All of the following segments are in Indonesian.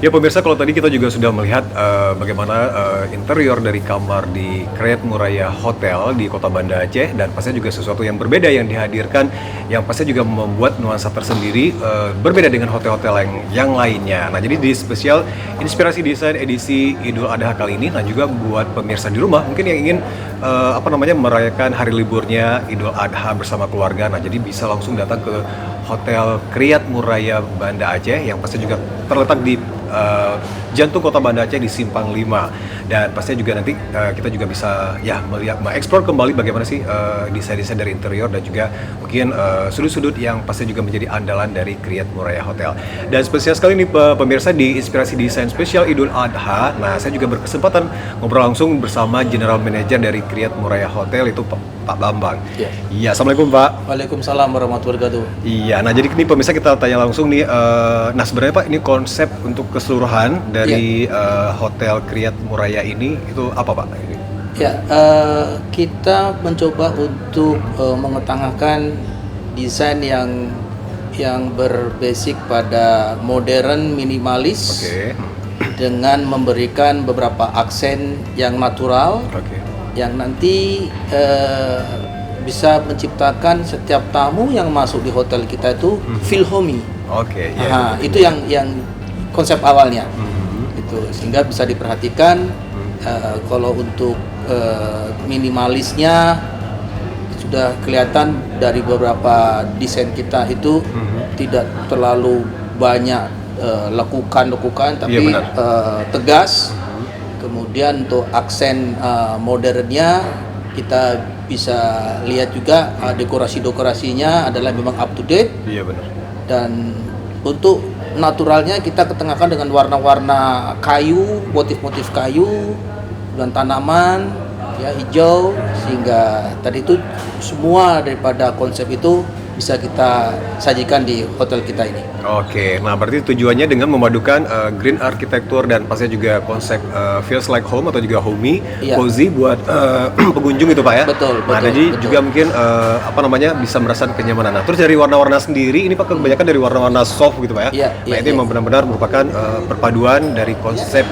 Ya pemirsa, kalau tadi kita juga sudah melihat bagaimana interior dari kamar di Kriyat Muraya Hotel di Kota Banda Aceh, dan pastinya juga sesuatu yang berbeda yang dihadirkan, yang pasti juga membuat nuansa tersendiri berbeda dengan hotel-hotel yang lainnya. Nah, jadi di spesial inspirasi desain edisi Idul Adha kali ini, nah juga buat pemirsa di rumah mungkin yang ingin merayakan hari liburnya Idul Adha bersama keluarga. Nah, jadi bisa langsung datang ke Hotel Kriyat Muraya Banda Aceh yang pasti juga terletak di jantung Kota Banda Aceh di Simpang 5. Dan pastinya juga nanti kita juga bisa ya melihat, mengeksplor kembali bagaimana sih desain-desain dari interior dan juga mungkin sudut-sudut yang pasti juga menjadi andalan dari Kriyat Muraya Hotel. Dan spesial sekali nih pemirsa, di inspirasi desain spesial Idul Adha. Nah, saya juga berkesempatan ngobrol langsung bersama General Manager dari Kriyat Muraya Hotel, itu Pak Bambang. Iya. Iya, assalamualaikum Pak. Waalaikumsalam warahmatullahi wabarakatuh. Iya, nah jadi ini pemirsa kita tanya langsung nih, nah sebenarnya Pak, ini konsep untuk keseluruhan dari Hotel Kriyat Muraya ini itu apa Pak? Ya, kita mencoba untuk mengetengahkan desain yang berbasic pada modern minimalis, Oke. dengan memberikan beberapa aksen yang natural, Oke. yang nanti bisa menciptakan setiap tamu yang masuk di hotel kita itu feel homey. Oke, ya. Nah, itu yang konsep awalnya. Itu sehingga bisa diperhatikan. Kalau untuk minimalisnya sudah kelihatan dari beberapa desain kita itu tidak terlalu banyak lekukan tapi Iya, tegas. Kemudian untuk aksen modernnya kita bisa lihat juga dekorasi-dekorasinya adalah memang up to date. Iya benar. Dan untuk naturalnya kita ketengahkan dengan warna-warna kayu, motif-motif kayu dan tanaman ya hijau, sehingga tadi itu semua daripada konsep itu bisa kita sajikan di hotel kita ini. Oke, nah berarti tujuannya dengan memadukan green architecture dan pastinya juga konsep feels like home atau juga homey, Iya. cozy buat pengunjung itu Pak ya? Betul, Nah, betul, jadi betul. juga mungkin bisa merasakan kenyamanan. Nah, terus dari warna-warna sendiri, ini Pak kebanyakan dari warna-warna soft gitu Pak ya? Iya, Nah, iya, itu iya. memang benar-benar merupakan perpaduan dari konsep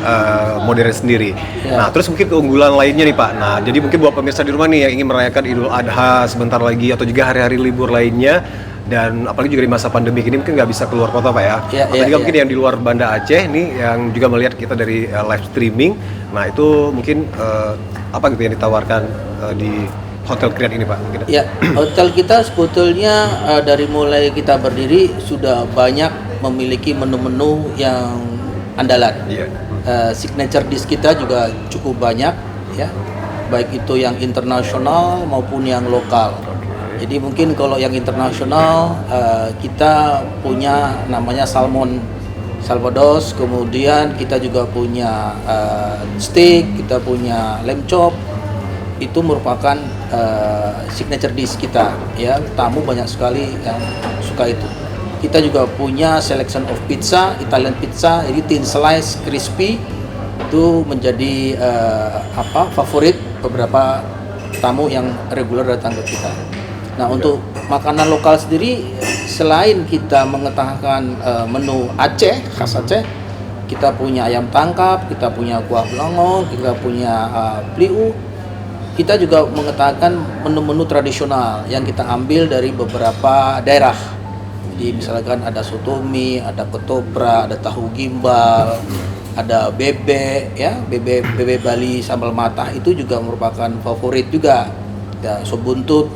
modern sendiri. Iya. Nah, terus mungkin keunggulan lainnya nih Pak. Nah, jadi mungkin buat pemirsa di rumah nih yang ingin merayakan Idul Adha sebentar lagi atau juga hari-hari libur lainnya, dan apalagi juga di masa pandemi ini mungkin nggak bisa keluar kota Pak ya. Iya, Apalagi iya, mungkin iya. yang di luar Banda Aceh nih yang juga melihat kita dari live streaming. Nah, itu mungkin apa gitu yang ditawarkan di Hotel Kriyat ini Pak? Mungkin. Ya, hotel kita sebetulnya dari mulai kita berdiri sudah banyak memiliki menu-menu yang andalan. Iya. Signature dish kita juga cukup banyak ya, baik itu yang internasional maupun yang lokal. Jadi mungkin kalau yang internasional kita punya namanya salmon Salvados, kemudian kita juga punya steak, kita punya lamb chop. Itu merupakan signature dish kita ya, tamu banyak sekali yang suka itu. Kita juga punya selection of pizza, Italian pizza, jadi thin slice, crispy, itu menjadi favorit beberapa tamu yang reguler datang ke kita. Nah, untuk makanan lokal sendiri, selain kita mengetengahkan menu Aceh, khas Aceh, kita punya ayam tangkap, kita punya kuah belongong, kita punya bliu. Kita juga mengetengahkan menu-menu tradisional yang kita ambil dari beberapa daerah. Jadi misalkan ada soto mie, ada ketoprak, ada tahu gimbal, ada bebek ya, bebek Bali sambal matah itu juga merupakan favorit juga. Ya, sop buntut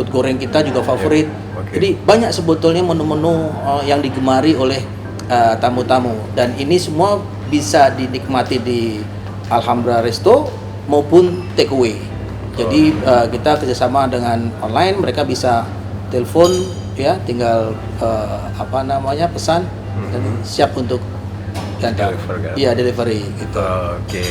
goreng kita juga favorit. Oke. Jadi banyak sebetulnya menu-menu yang digemari oleh tamu-tamu, dan ini semua bisa dinikmati di Alhambra Resto maupun takeaway. Jadi kita kerjasama dengan online, mereka bisa telepon ya, tinggal pesan dan siap untuk Deliver, kan? Iya, delivery gitu. Oke.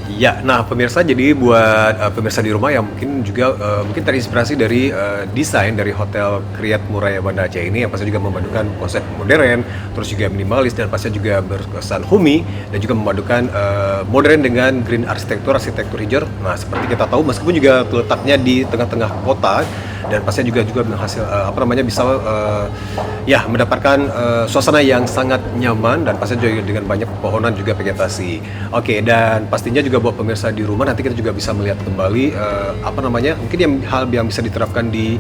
Ya, nah pemirsa, jadi buat pemirsa di rumah yang mungkin juga mungkin terinspirasi dari desain dari Hotel Kriyat Muraya Banda Aceh ini yang pasti juga memadukan konsep modern, terus juga minimalis dan pasti juga berkesan homey, dan juga memadukan modern dengan green arsitektur hijau. Nah, seperti kita tahu meskipun juga letaknya di tengah-tengah kota, dan pastinya juga menghasil bisa ya mendapatkan suasana yang sangat nyaman dan pastinya juga dengan banyak pepohonan juga vegetasi. Oke, dan pastinya juga buat pemirsa di rumah nanti kita juga bisa melihat kembali mungkin hal yang bisa diterapkan di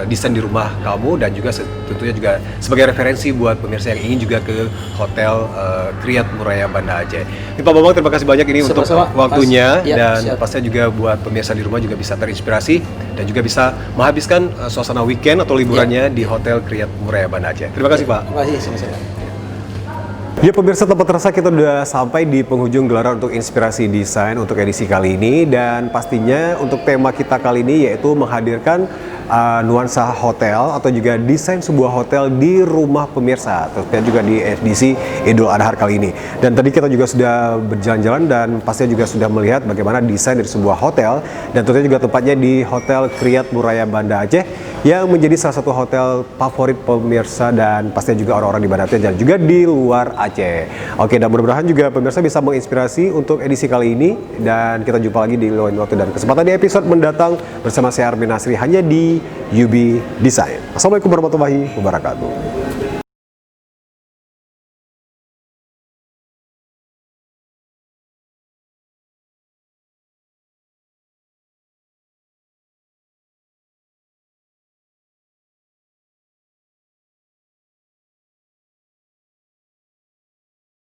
desain di rumah kamu, dan juga tentunya juga sebagai referensi buat pemirsa yang ingin juga ke Hotel Kriyat Muraya Banda Aceh. Ini Pak Bambang, terima kasih banyak ini untuk waktunya, dan pastinya juga buat pemirsa di rumah juga bisa terinspirasi dan juga bisa menghabiskan suasana weekend atau liburannya di Hotel Kriyat Muraya Banda Aceh. Terima kasih Pak. Terima kasih, sama-sama. Ya pemirsa, tempat terasa kita sudah sampai di penghujung gelaran untuk inspirasi desain untuk edisi kali ini, dan pastinya untuk tema kita kali ini yaitu menghadirkan nuansa hotel atau juga desain sebuah hotel di rumah pemirsa, tentunya juga di edisi Idul Adha kali ini. Dan tadi kita juga sudah berjalan-jalan dan pastinya juga sudah melihat bagaimana desain dari sebuah hotel, dan tentunya juga tempatnya di Hotel Kriyat Muraya Banda Aceh yang menjadi salah satu hotel favorit pemirsa dan pastinya juga orang-orang di Banda Aceh dan juga di luar Aceh. Oke, dan mudah-mudahan juga pemirsa bisa menginspirasi untuk edisi kali ini, dan kita jumpa lagi di lain waktu dan kesempatan di episode mendatang bersama saya Armin Nasri hanya di UB Design. Assalamualaikum warahmatullahi wabarakatuh.